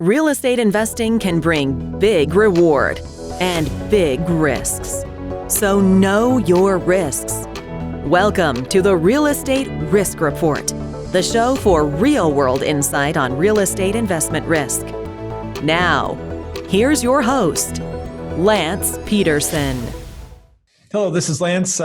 Real estate investing can bring big reward and big risks. So know your risks. Welcome to the Real Estate Risk Report, the show for real-world insight on real estate investment risk. Now, here's your host, Lance Pederson. Hello, this is Lance,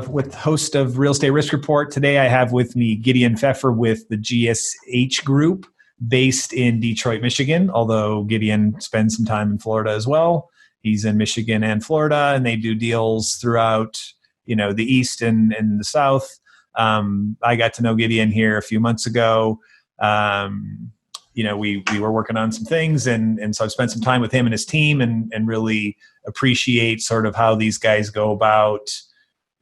with host of Real Estate Risk Report. Today I have with me Gideon Pfeffer with the GSH Group, based in Detroit, Michigan, although Gideon spends some time in Florida as well. He's in Michigan and Florida, and they do deals throughout, the East and the South. I got to know Gideon here a few months ago. We were working on some things, and so I've spent some time with him and his team and really appreciate sort of how these guys go about,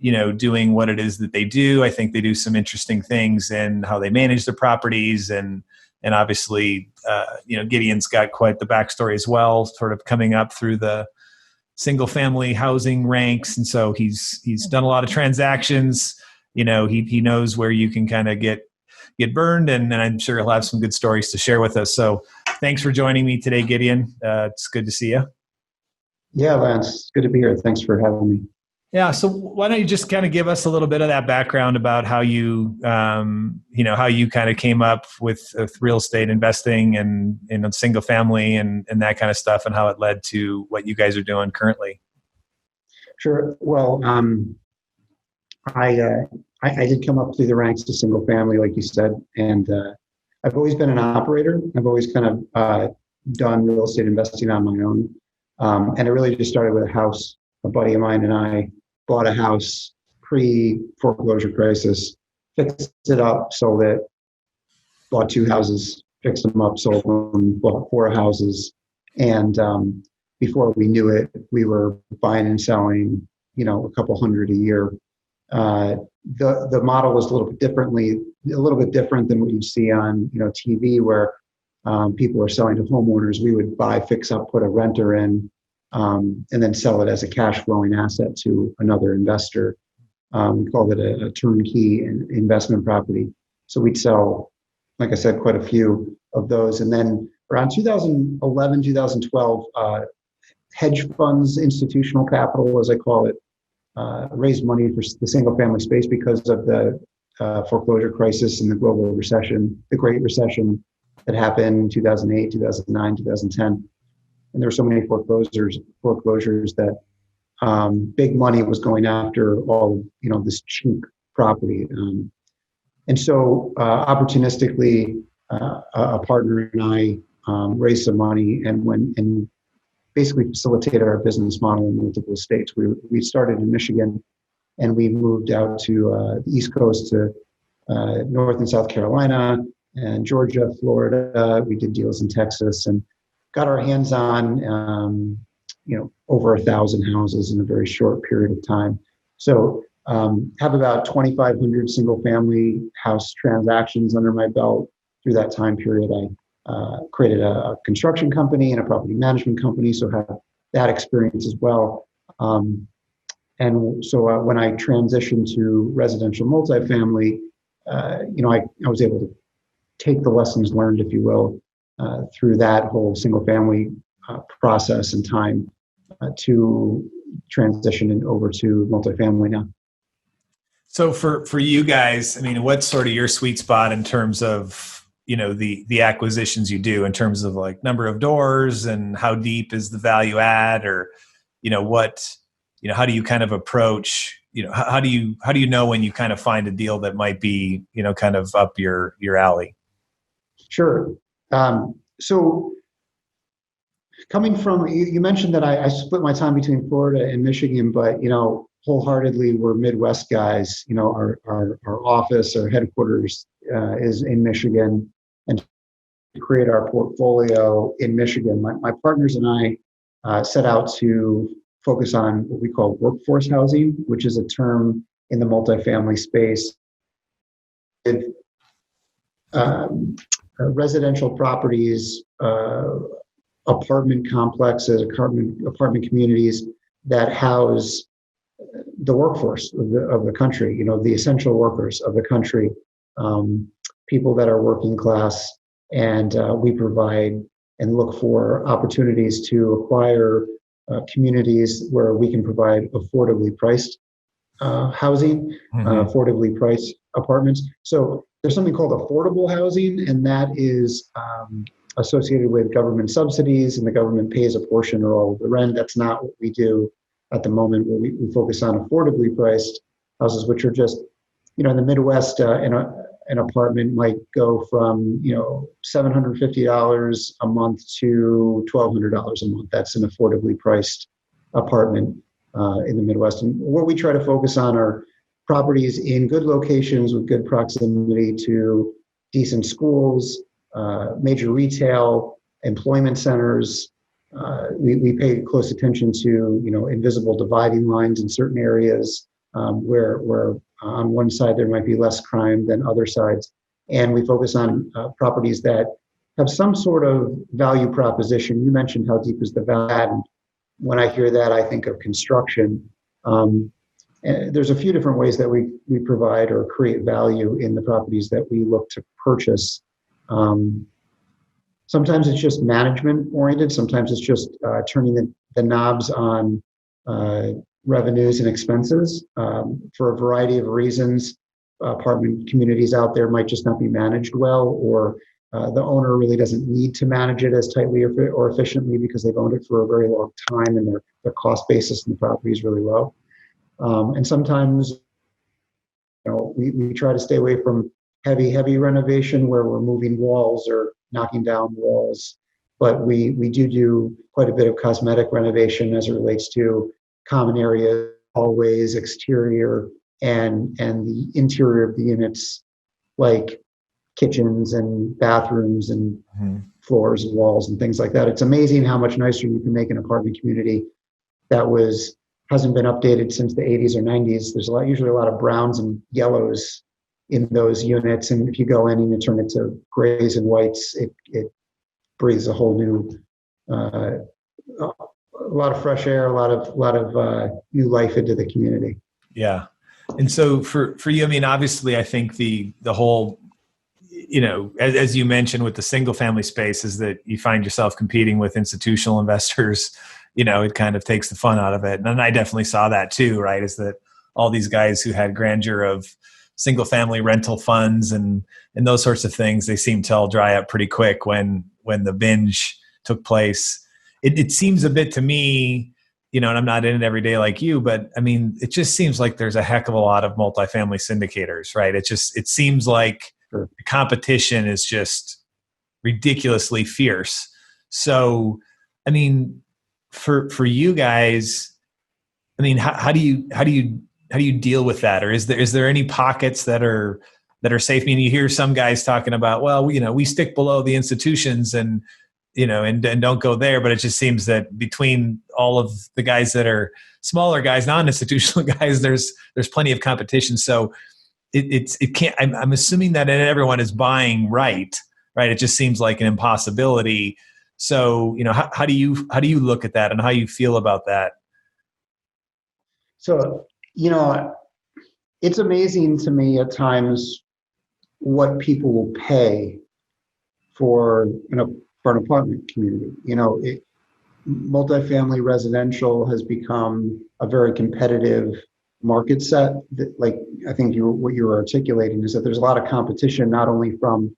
doing what it is that they do. I think they do some interesting things in how they manage their properties, and obviously, Gideon's got quite the backstory as well, sort of coming up through the single family housing ranks. And so he's done a lot of transactions. He knows where you can kind of get burned, and I'm sure he'll have some good stories to share with us. So thanks for joining me today, Gideon. It's good to see you. Yeah, Lance, it's good to be here. Thanks for having me. Yeah. So why don't you just kind of give us a little bit of that background about how you, how you kind of came up with real estate investing and in a single family and that kind of stuff, and how it led to what you guys are doing currently. Sure. Well, I did come up through the ranks to single family, like you said, and I've always been an operator. I've always kind of done real estate investing on my own, and it really just started with a house. A buddy of mine and I bought a house pre-foreclosure crisis, fixed it up, sold it, bought 2 houses, fixed them up, sold them, bought 4 houses. And before we knew it, we were buying and selling, a couple hundred a year. The model was a little bit different than what you see on, TV, where people are selling to homeowners. We would buy, fix up, put a renter in, and then sell it as a cash flowing asset to another investor. We called it a turnkey investment property. So we'd sell, like I said, quite a few of those. And then around 2011, 2012, hedge funds, institutional capital, as I call it, raised money for the single family space because of the foreclosure crisis and the global recession, the Great Recession that happened in 2008, 2009, 2010. And there were so many foreclosures that big money was going after all this cheap property. And so opportunistically, a partner and I raised some money and went and basically facilitated our business model in multiple states. We started in Michigan, and we moved out to the East Coast to North and South Carolina and Georgia, Florida. We did deals in Texas and got our hands on, over 1,000 houses in a very short period of time. So have about 2,500 single family house transactions under my belt through that time period. I created a construction company and a property management company, so have that experience as well. And so when I transitioned to residential multifamily, I was able to take the lessons learned, if you will, through that whole single family process and time to transition over to multifamily now. So for you guys, what's sort of your sweet spot in terms of, the acquisitions you do, in terms of like number of doors and how deep is the value add, or, how do you kind of approach, how do you know when you kind of find a deal that might be, kind of up your alley? Sure. So coming from, you mentioned that I split my time between Florida and Michigan, but, wholeheartedly, we're Midwest guys. Our office, our headquarters is in Michigan, and to create our portfolio in Michigan, my partners and I set out to focus on what we call workforce housing, which is a term in the multifamily space. Residential properties, apartment complexes, apartment communities that house the workforce of the country, the essential workers of the country, people that are working class, and we provide and look for opportunities to acquire communities where we can provide affordably priced housing, affordably priced apartments. So there's something called affordable housing, and that is associated with government subsidies, and the government pays a portion or all of the rent. That's not what we do at the moment. Where we focus on affordably priced houses, which are just, in the Midwest, an apartment might go from, $750 a month to $1,200 a month. That's an affordably priced apartment in the Midwest. And what we try to focus on are properties in good locations with good proximity to decent schools, major retail, employment centers. We pay close attention to, invisible dividing lines in certain areas where on one side there might be less crime than other sides. And we focus on properties that have some sort of value proposition. You mentioned how deep is the value. And when I hear that, I think of construction. There's a few different ways that we provide or create value in the properties that we look to purchase. Sometimes it's just management oriented. Sometimes it's just turning the knobs on revenues and expenses. For a variety of reasons, apartment communities out there might just not be managed well, or the owner really doesn't need to manage it as tightly or efficiently because they've owned it for a very long time and their cost basis in the property is really low. And sometimes, we try to stay away from heavy renovation where we're moving walls or knocking down walls, but we do quite a bit of cosmetic renovation as it relates to common areas, hallways, exterior, and the interior of the units, like kitchens and bathrooms and floors and walls and things like that. It's amazing how much nicer you can make an apartment community that hasn't been updated since the 80s or 90s. There's usually a lot of browns and yellows in those units, and if you go in and you turn it to grays and whites, it breathes a whole new, a lot of fresh air, a lot of new life into the community. Yeah, and so for you, I mean, obviously, I think the whole, as you mentioned with the single family space, is that you find yourself competing with institutional investors. It kind of takes the fun out of it. And I definitely saw that too, right? Is that all these guys who had grandeur of single family rental funds and those sorts of things, they seem to all dry up pretty quick when the binge took place. It seems a bit to me, and I'm not in it every day like you, but I mean, it just seems like there's a heck of a lot of multifamily syndicators, right? It seems like the competition is just ridiculously fierce. So, I mean, for you guys, I mean, how do you deal with that? Or is there any pockets that are safe? I mean, you hear some guys talking about, well, we stick below the institutions and don't go there. But it just seems that between all of the guys that are smaller guys, non-institutional guys, there's plenty of competition. So it can't. I'm assuming that everyone is buying right? It just seems like an impossibility. So, how do you look at that and how you feel about that? So, it's amazing to me at times what people will pay for an apartment community. Multifamily residential has become a very competitive market set. Like, I think what you're articulating is that there's a lot of competition, not only from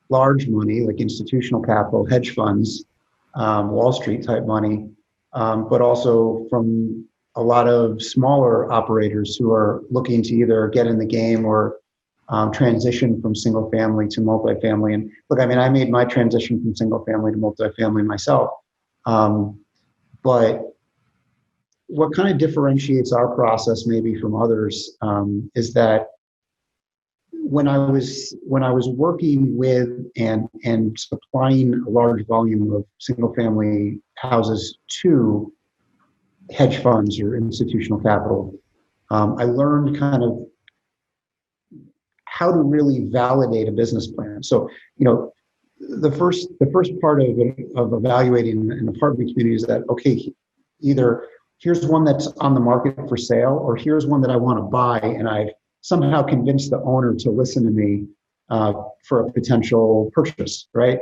large money like institutional capital, hedge funds, Wall Street type money, but also from a lot of smaller operators who are looking to either get in the game or transition from single family to multifamily. And look, I mean, I made my transition from single family to multifamily myself. But what kind of differentiates our process maybe from others is that when I was working with and supplying a large volume of single family houses to hedge funds or institutional capital, I learned kind of how to really validate a business plan. So, the first part of evaluating an apartment community is that, okay, either here's one that's on the market for sale, or here's one that I want to buy, and I've somehow convinced the owner to listen to me for a potential purchase, right?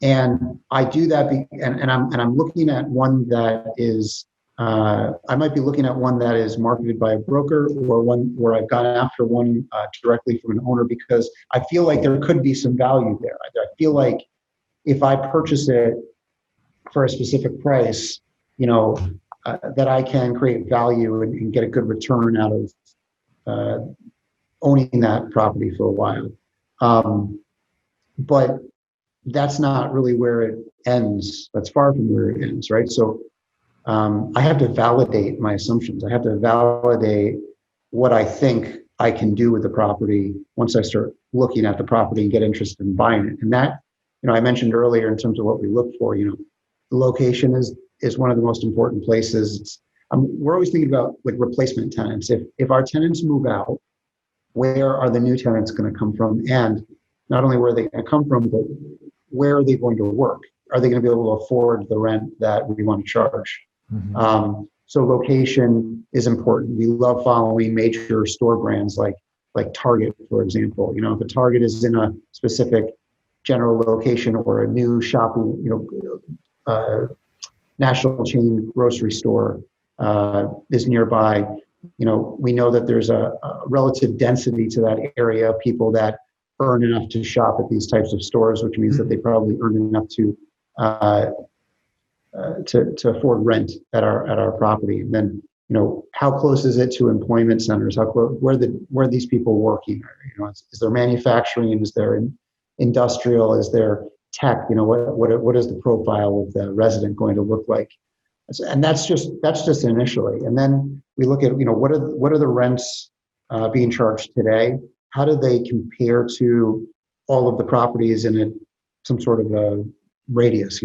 And I do that, and I'm looking at one that is, I might be looking at one that is marketed by a broker, or one where I've gone after one directly from an owner, because I feel like there could be some value there. I feel like if I purchase it for a specific price, that I can create value and get a good return out of owning that property for a while. But that's not really where it ends. That's far from where it ends, right? So I have to validate my assumptions. I have to validate what I think I can do with the property once I start looking at the property and get interested in buying it. And that, I mentioned earlier in terms of what we look for, the location is one of the most important places. We're always thinking about like replacement tenants. If our tenants move out, where are the new tenants going to come from? And not only where are they going to come from, but where are they going to work? Are they going to be able to afford the rent that we want to charge? Mm-hmm. So location is important. We love following major store brands like Target, for example. If a Target is in a specific general location, or a new shopping, national chain grocery store is nearby, we know that there's a relative density to that area of people that earn enough to shop at these types of stores, which means that they probably earn enough to afford rent at our property. And then, how close is it to employment centers? How close? Where are these people working? Is there manufacturing? Is there industrial? Is there tech? What is the profile of the resident going to look like? And that's just initially. And then we look at, what are the rents being charged today? How do they compare to all of the properties in some sort of a radius,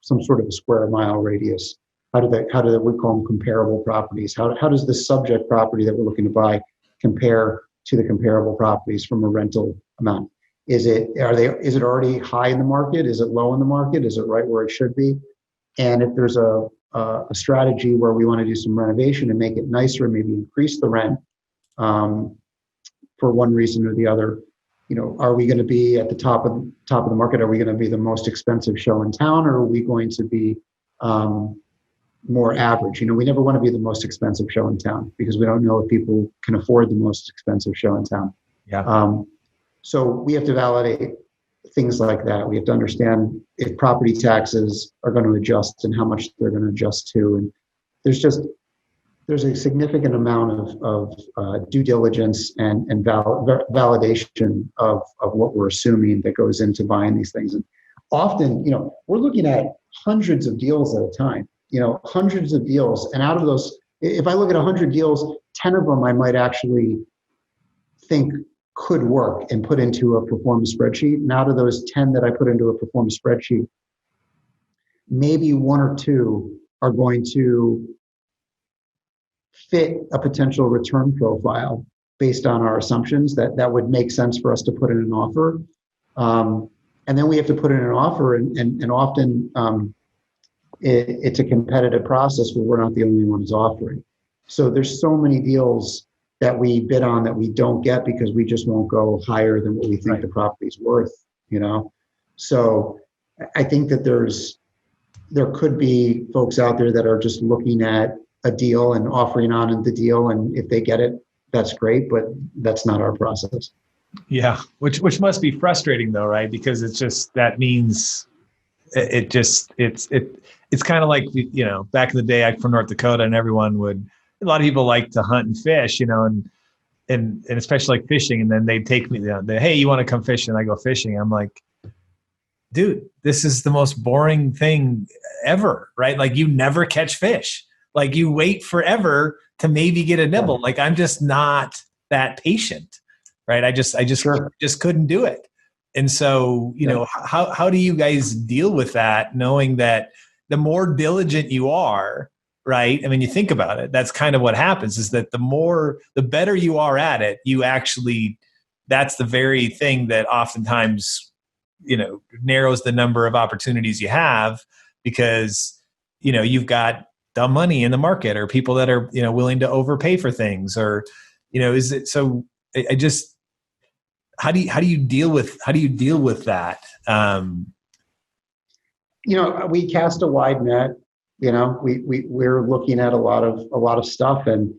some sort of a square mile radius? How do we call them comparable properties? How does the subject property that we're looking to buy compare to the comparable properties from a rental amount? Is it already high in the market? Is it low in the market? Is it right where it should be? And if there's a strategy where we want to do some renovation and make it nicer, maybe increase the rent, for one reason or the other, are we going to be at the top of the market? Are we going to be the most expensive show in town, or are we going to be more average? We never want to be the most expensive show in town, because we don't know if people can afford the most expensive show in town. Yeah. So we have to validate things like that. We have to understand if property taxes are going to adjust and how much they're going to adjust to. And there's a significant amount of due diligence and validation of what we're assuming that goes into buying these things. And often, we're looking at hundreds of deals at a time, hundreds of deals. And out of those, if I look at 100 deals, 10 of them I might actually think could work and put into a performance spreadsheet. And out of those 10 that I put into a performance spreadsheet, maybe one or two are going to fit a potential return profile based on our assumptions that would make sense for us to put in an offer. And then we have to put in an offer, and often it's a competitive process where we're not the only ones offering. So there's so many deals that we bid on that we don't get because we just won't go higher than what we think the property's worth, So I think that there could be folks out there that are just looking at a deal and offering on the deal, and if they get it, that's great, but that's not our process. Yeah, which must be frustrating though, right? Because it's just, that means it's kind of like, back in the day, I'm from North Dakota, and a lot of people like to hunt and fish, and especially like fishing. And then they'd take me hey, you want to come fishing? I go fishing. I'm like, dude, this is the most boring thing ever, right? Like, you never catch fish. Like, you wait forever to maybe get a nibble. Like, I'm just not that patient, right? I just couldn't do it. And so, how do you guys deal with that, knowing that the more diligent you are, right? I mean, you think about it, that's kind of what happens, is that the better you are at it, that's the very thing that oftentimes, narrows the number of opportunities you have, because, you've got the money in the market, or people that are, willing to overpay for things, or, is it so? How do you deal with that? We cast a wide net. We're looking at a lot of stuff, and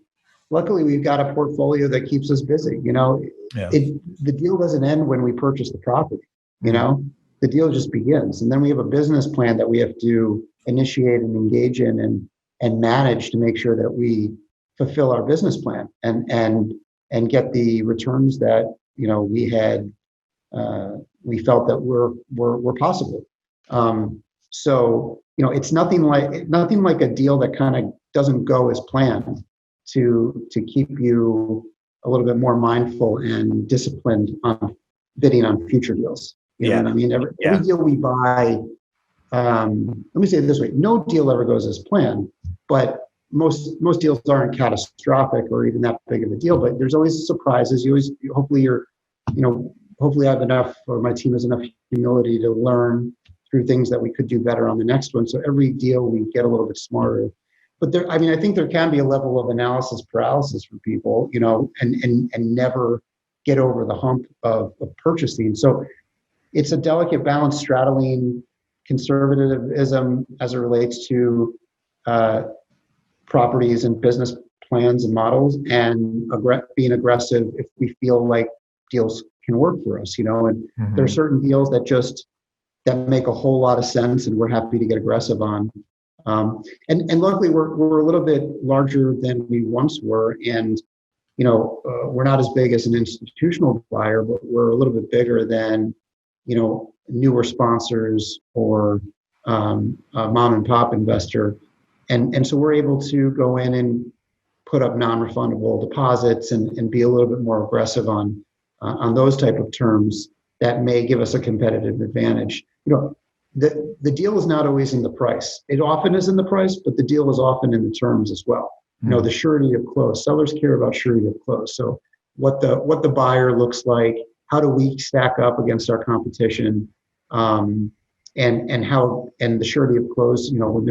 luckily we've got a portfolio that keeps us busy. Yeah. The deal doesn't end when we purchase the property. The deal just begins, and then we have a business plan that we have to initiate and engage in and manage to make sure that we fulfill our business plan and get the returns that we felt that were possible. So it's nothing like a deal that kind of doesn't go as planned to keep you a little bit more mindful and disciplined on bidding on future deals. You know what I mean? Every deal we buy, let me say it this way: no deal ever goes as planned, but most deals aren't catastrophic or even that big of a deal. But there's always surprises. Hopefully I have enough, or my team has enough humility to learn through things that we could do better on the next one. So every deal we get a little bit smarter. But I think there can be a level of analysis paralysis for people, and never get over the hump of purchasing. So it's a delicate balance straddling conservatism as it relates to properties and business plans and models, and being aggressive if we feel like deals can work for us, and there are certain deals that make a whole lot of sense, and we're happy to get aggressive on. And luckily we're a little bit larger than we once were, and we're not as big as an institutional buyer, but we're a little bit bigger than newer sponsors or a mom and pop investor, and so we're able to go in and put up non-refundable deposits and be a little bit more aggressive on those type of terms that may give us a competitive advantage. The deal is not always in the price. It often is in the price, but the deal is often in the terms as well. The surety of close. Sellers care about surety of close. So what the buyer looks like, how do we stack up against our competition, and the surety of close. When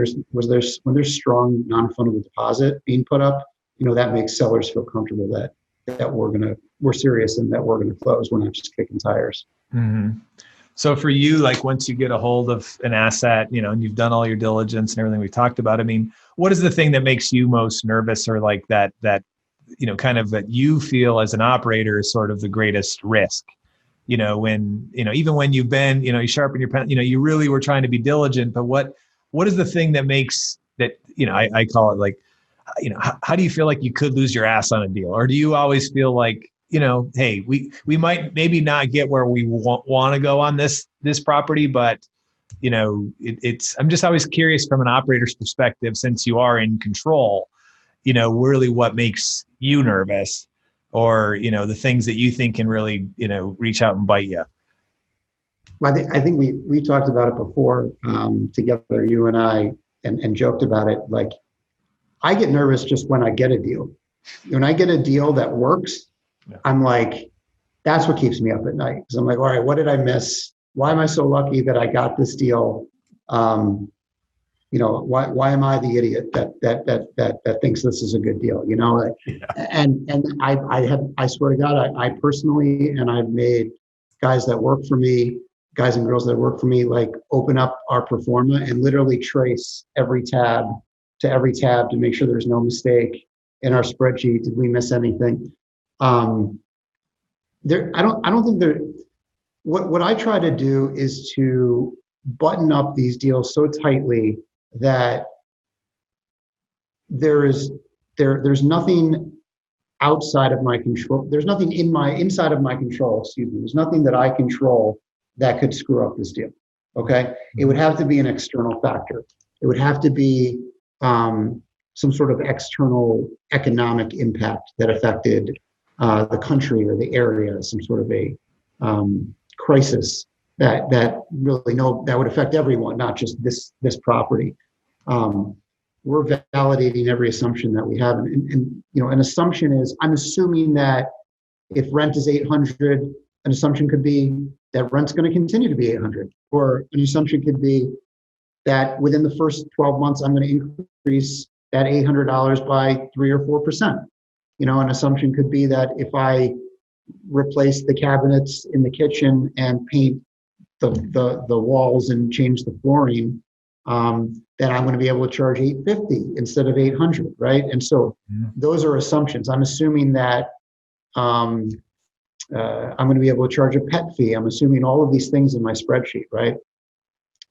there's strong non-refundable deposit being put up, that makes sellers feel comfortable that we're serious and that we're gonna close. We're not just kicking tires. Mm-hmm. So for you, like once you get a hold of an asset, and you've done all your diligence and everything we've talked about, what is the thing that makes you most nervous, or like that kind of that you feel as an operator is sort of the greatest risk? When, even when you've been, you sharpen your pen, you really were trying to be diligent, but what is the thing that makes that, I call it like, how do you feel like you could lose your ass on a deal? Or do you always feel like, hey, we might maybe not get where we want to go on this property, but I'm just always curious from an operator's perspective, since you are in control, really what makes you nervous, or the things that you think can really reach out and bite you. Well, I think we talked about it before together, you and I, and joked about it. Like, I get nervous just when I get a deal. When I get a deal that works, I'm like, that's what keeps me up at night. Because I'm like, all right, what did I miss? Why am I so lucky that I got this deal? Why am I the idiot that thinks this is a good deal? And I swear to God, I personally, and I've made guys that work for me, guys and girls that work for me, like open up our pro forma and literally trace every tab to make sure there's no mistake in our spreadsheet. Did we miss anything? I don't think there. What I try to do is to button up these deals so tightly that there's nothing outside of my control. There's nothing inside of my control. Excuse me. There's nothing that I control that could screw up this deal. Okay. It would have to be an external factor. It would have to be some sort of external economic impact that affected the country or the area, some sort of a crisis that really that would affect everyone, not just this property. We're validating every assumption that we have, and an assumption is, I'm assuming that if rent is 800, an assumption could be that rent's going to continue to be 800, or an assumption could be that within the first 12 months, I'm going to increase that $800 by 3 or 4%. An assumption could be that if I replace the cabinets in the kitchen and paint the walls and change the flooring, then I'm going to be able to charge $850 instead of $800, right? And so those are assumptions. I'm assuming that I'm going to be able to charge a pet fee. I'm assuming all of these things in my spreadsheet, right?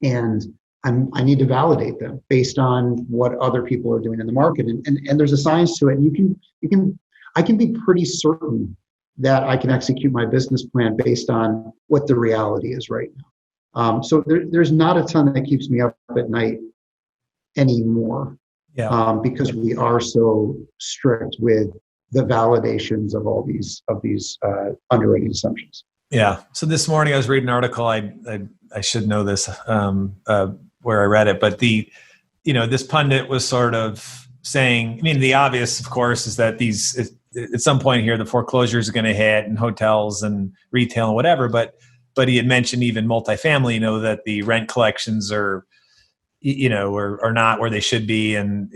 And I need to validate them based on what other people are doing in the market. And there's a science to it. And I can be pretty certain that I can execute my business plan based on what the reality is right now. So there's not a ton that keeps me up at night anymore, because we are so strict with the validations of all these underwriting assumptions. Yeah. So this morning I was reading an article. I should know this where I read it, but this pundit was sort of saying, I mean, the obvious, of course, is that at some point here, the foreclosures are going to hit and hotels and retail and whatever. But he had mentioned even multifamily, that the rent collections are not where they should be. And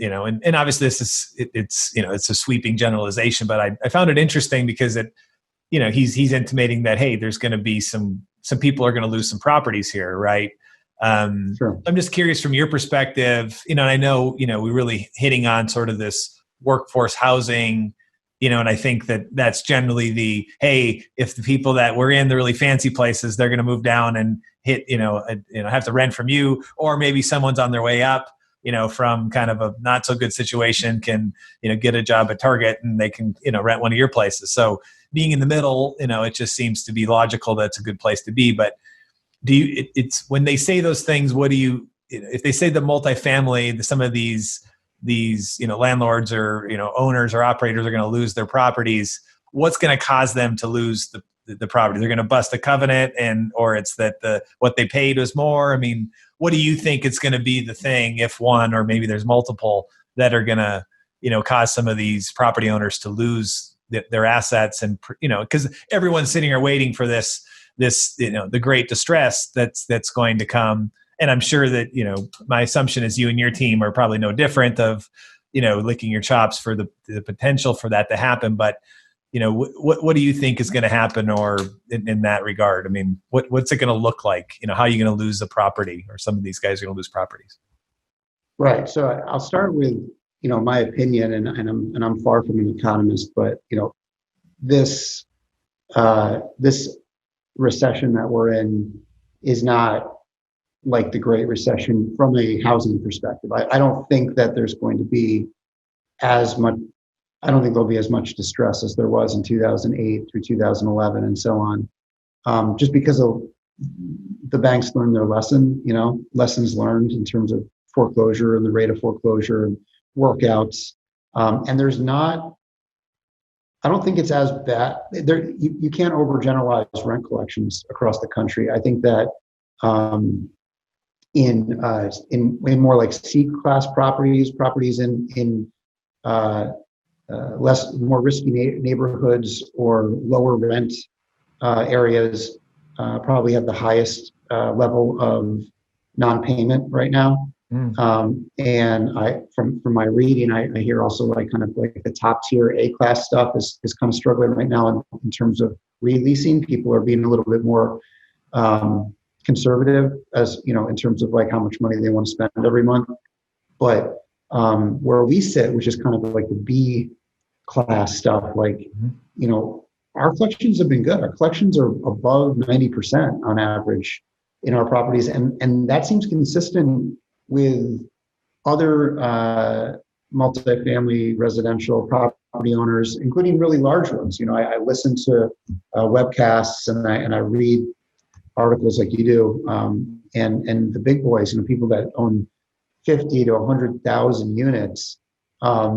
obviously it's a sweeping generalization, but I found it interesting because he's intimating that, hey, there's going to be some people are going to lose some properties here. Right. Sure. I'm just curious from your perspective, and I know, we're really hitting on sort of this workforce housing, and I think that's generally hey, if the people that were in the really fancy places, they're going to move down and hit, have to rent from you, or maybe someone's on their way up, from kind of a not so good situation can, get a job at Target and they can, rent one of your places. So being in the middle, it just seems to be logical. That's a good place to be. But it's when they say those things, what do you, if they say the multifamily, some of these landlords or, owners or operators are going to lose their properties, what's going to cause them to lose the property? They're going to bust a covenant or it's that what they paid was more. I mean, what do you think is going to be the thing if one, or maybe there's multiple that are going to, cause some of these property owners to lose their assets? And, because everyone's sitting here waiting for this, the great distress that's going to come. And I'm sure that, my assumption is you and your team are probably no different of, licking your chops for the potential for that to happen. But, what do you think is going to happen or in that regard? I mean, what's it going to look like? How are you going to lose a property, or some of these guys are going to lose properties? Right. So I'll start with, my opinion, and I'm far from an economist, but, this recession that we're in is not like the Great Recession from a housing perspective. I don't think that there's going to be as much. I don't think there'll be as much distress as there was in 2008 through 2011 and so on, just because of the banks learned their lesson. Lessons learned in terms of foreclosure and the rate of foreclosure and workouts. And there's not. I don't think it's as bad. You can't overgeneralize rent collections across the country. I think that in more like C-class properties in more risky neighborhoods or lower rent areas probably have the highest level of non-payment right now. And from my reading, I hear also like kind of like the top tier A-class stuff is kind of struggling right now in terms of releasing. People are being a little bit more conservative in terms of like how much money they want to spend every month. But where we sit, which is kind of like the B class stuff, like, our collections have been good. Our collections are above 90% on average in our properties. And that seems consistent with other multifamily residential property owners, including really large ones. I listen to webcasts and I read articles like you do, and the big boys, people that own 50 to 100,000 units are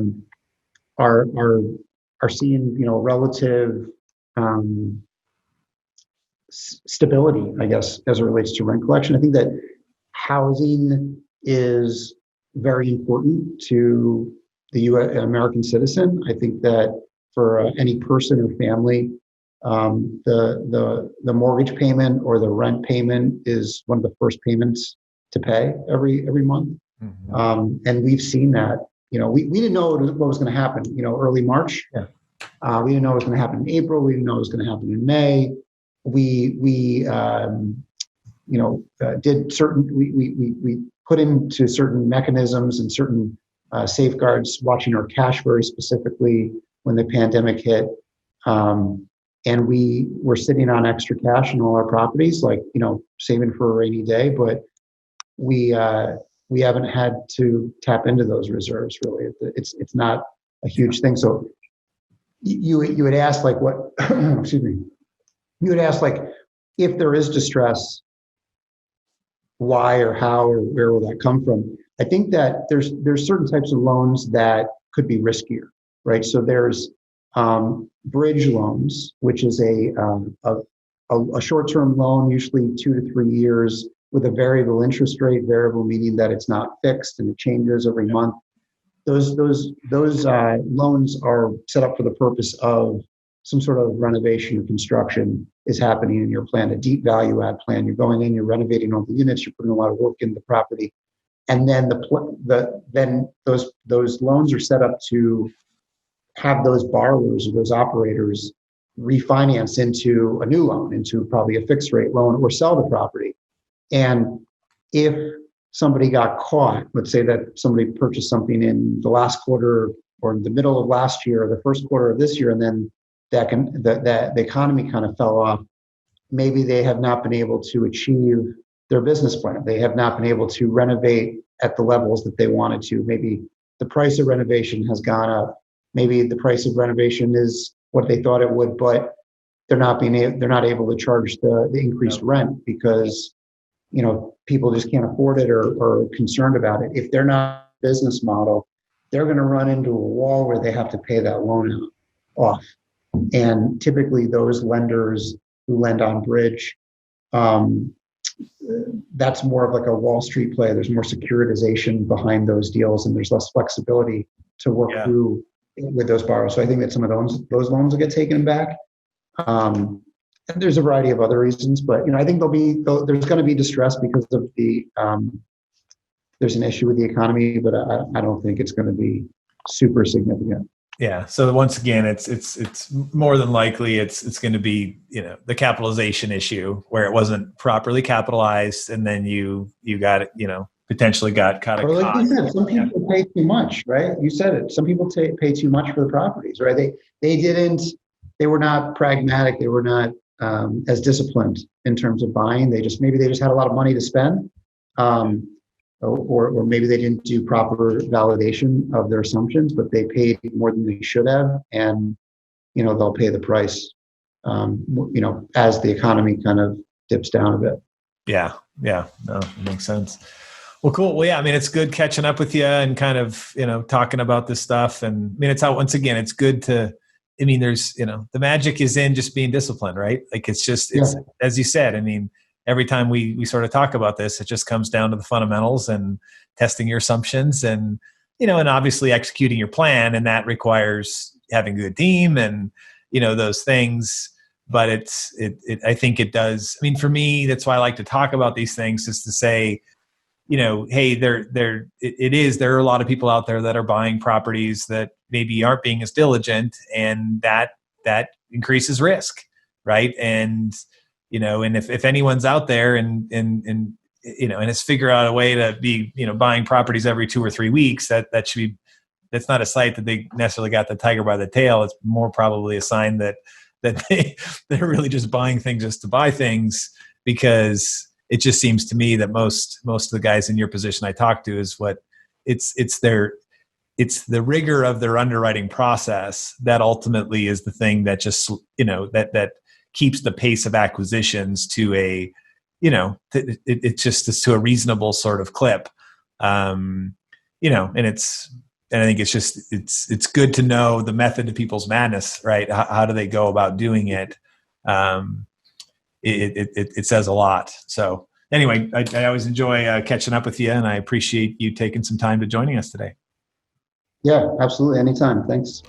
seeing relative stability, I guess, as it relates to rent collection. I think that housing is very important to the American citizen. I think that for any person or family, the mortgage payment or the rent payment is one of the first payments to pay every month. Mm-hmm. And we've seen that. We didn't know what was going to happen. Early March. Yeah. We didn't know what was going to happen in April. We didn't know what was going to happen in May. We did certain, we put into certain mechanisms and certain safeguards, watching our cash very specifically when the pandemic hit. And we were sitting on extra cash in all our properties, like, saving for a rainy day, but we haven't had to tap into those reserves really. It's not a huge thing. So you would ask like what, excuse me, you would ask like, if there is distress, why or how or where will that come from? I think that there's certain types of loans that could be riskier, right? So there's bridge loans, which is a short-term loan, usually 2 to 3 years, with a variable interest rate. Variable meaning that it's not fixed and it changes every month. Those loans are set up for the purpose of some sort of renovation or construction is happening in your plan, a deep value add plan. You're going in, you're renovating all the units, you're putting a lot of work into the property, and then then those loans are set up to have those borrowers or those operators refinance into a new loan, into probably a fixed rate loan, or sell the property. And if somebody got caught, let's say that somebody purchased something in the last quarter or in the middle of last year or the first quarter of this year, and then the economy kind of fell off, maybe they have not been able to achieve their business plan. They have not been able to renovate at the levels that they wanted to. Maybe the price of renovation has gone up. Maybe the price of renovation is what they thought it would, but they're not able to charge the increased rent because people just can't afford it or are concerned about it. If they're not a business model, they're going to run into a wall where they have to pay that loan off. And typically those lenders who lend on bridge, that's more of like a Wall Street play. There's more securitization behind those deals, and there's less flexibility to work through with those borrowers. So I think that some of those loans will get taken back. And there's a variety of other reasons, but I think there's going to be distress because of there's an issue with the economy, but I don't think it's going to be super significant. Yeah. So once again, it's more than likely it's going to be the capitalization issue where it wasn't properly capitalized, and then you got it potentially got caught. Or like you said, some people pay too much, right? You said it. Some people pay too much for the properties, right? They were not pragmatic. They were not as disciplined in terms of buying. Maybe they just had a lot of money to spend. Or maybe they didn't do proper validation of their assumptions, but they paid more than they should have, and they'll pay the price. As the economy kind of dips down a bit. Yeah, no, it makes sense. Well, cool. Well, yeah, I mean, it's good catching up with you and kind of talking about this stuff. And I mean, it's how once again, it's good to. I mean, there's the magic is in just being disciplined, right? Like it's as you said. I mean. Every time we sort of talk about this, it just comes down to the fundamentals and testing your assumptions and, and obviously executing your plan. And that requires having a good team and, those things. But I think it does. I mean, for me, that's why I like to talk about these things, is to say, hey, there are a lot of people out there that are buying properties that maybe aren't being as diligent, and that increases risk. Right. And, and if anyone's out there and has figured out a way to be, buying properties every 2 or 3 weeks, that's not a site that they necessarily got the tiger by the tail. It's more probably a sign that they're really just buying things just to buy things, because it just seems to me that most of the guys in your position I talk to is it's the rigor of their underwriting process that ultimately is the thing that just, that keeps the pace of acquisitions to a, it just is to a reasonable sort of clip. And I think it's just, it's good to know the method to people's madness, right? How do they go about doing it? It says a lot. So anyway, I always enjoy catching up with you, and I appreciate you taking some time to joining us today. Yeah, absolutely. Anytime. Thanks.